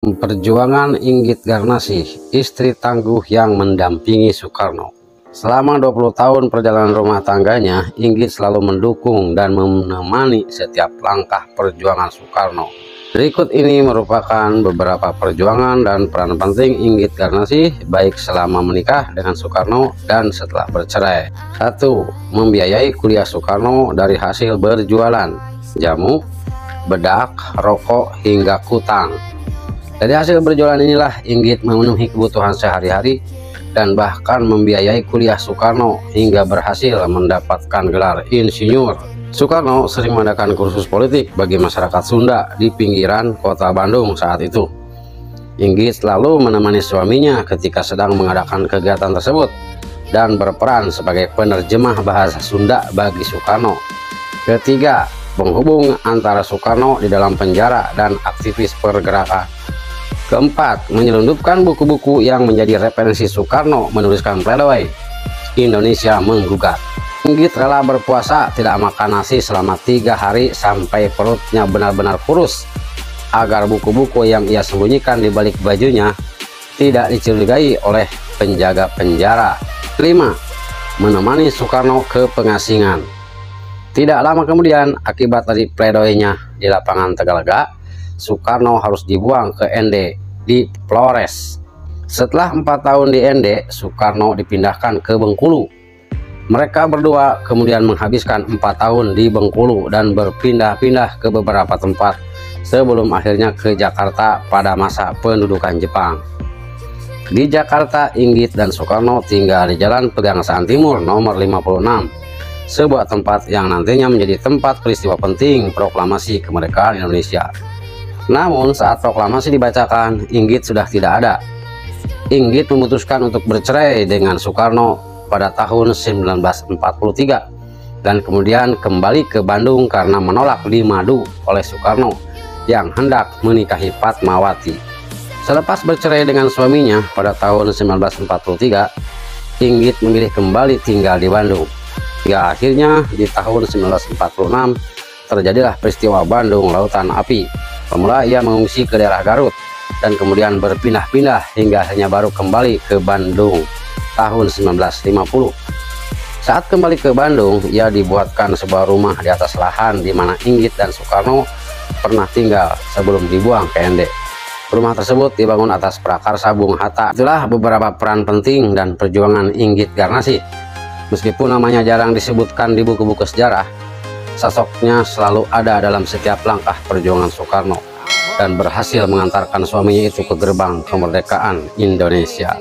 Perjuangan Inggit Garnasih, istri tangguh yang mendampingi Soekarno. Selama 20 tahun perjalanan rumah tangganya, Inggit selalu mendukung dan menemani setiap langkah perjuangan Soekarno. Berikut ini merupakan beberapa perjuangan dan peran penting Inggit Garnasih, baik selama menikah dengan Soekarno dan setelah bercerai. 1. Membiayai kuliah Soekarno dari hasil berjualan jamu, bedak, rokok, hingga kutang. Dari hasil berjualan inilah Inggit memenuhi kebutuhan sehari-hari dan bahkan membiayai kuliah Soekarno hingga berhasil mendapatkan gelar insinyur. Soekarno sering mengadakan kursus politik bagi masyarakat Sunda di pinggiran kota Bandung saat itu. Inggit selalu menemani suaminya ketika sedang mengadakan kegiatan tersebut dan berperan sebagai penerjemah bahasa Sunda bagi Soekarno. Ketiga, penghubung antara Soekarno di dalam penjara dan aktivis pergerakan. Keempat, menyelundupkan buku-buku yang menjadi referensi Soekarno menuliskan pledoi Indonesia menggugat. Inggit rela berpuasa tidak makan nasi selama 3 hari sampai perutnya benar-benar kurus agar buku-buku yang ia sembunyikan di balik bajunya tidak dicurigai oleh penjaga penjara. 5. Menemani Soekarno ke pengasingan. Tidak lama kemudian, akibat dari pledoinya di lapangan Tegalega, Soekarno harus dibuang ke ND di Flores. Setelah 4 tahun di ND, Soekarno dipindahkan ke Bengkulu. Mereka berdua kemudian menghabiskan 4 tahun di Bengkulu dan berpindah-pindah ke beberapa tempat sebelum akhirnya ke Jakarta pada masa pendudukan Jepang. Di Jakarta, Inggit dan Soekarno tinggal di Jalan Pegangsaan Timur nomor 56, sebuah tempat yang nantinya menjadi tempat peristiwa penting proklamasi kemerdekaan Indonesia. Namun saat proklamasi dibacakan, Inggit sudah tidak ada. Inggit memutuskan untuk bercerai dengan Soekarno pada tahun 1943 dan kemudian kembali ke Bandung karena menolak dimadu oleh Soekarno yang hendak menikahi Fatmawati. Selepas bercerai dengan suaminya pada tahun 1943, Inggit memilih kembali tinggal di Bandung. Hingga akhirnya di tahun 1946 terjadilah peristiwa Bandung Lautan Api. Semula ia mengungsi ke daerah Garut dan kemudian berpindah-pindah hingga akhirnya baru kembali ke Bandung tahun 1950. Saat kembali ke Bandung, ia dibuatkan sebuah rumah di atas lahan di mana Inggit dan Soekarno pernah tinggal sebelum dibuang ke ND. Rumah tersebut dibangun atas prakarsa Bung Hatta. Itulah beberapa peran penting dan perjuangan Inggit Garnasih. Meskipun namanya jarang disebutkan di buku-buku sejarah, sosoknya selalu ada dalam setiap langkah perjuangan Soekarno dan berhasil mengantarkan suaminya itu ke gerbang kemerdekaan Indonesia.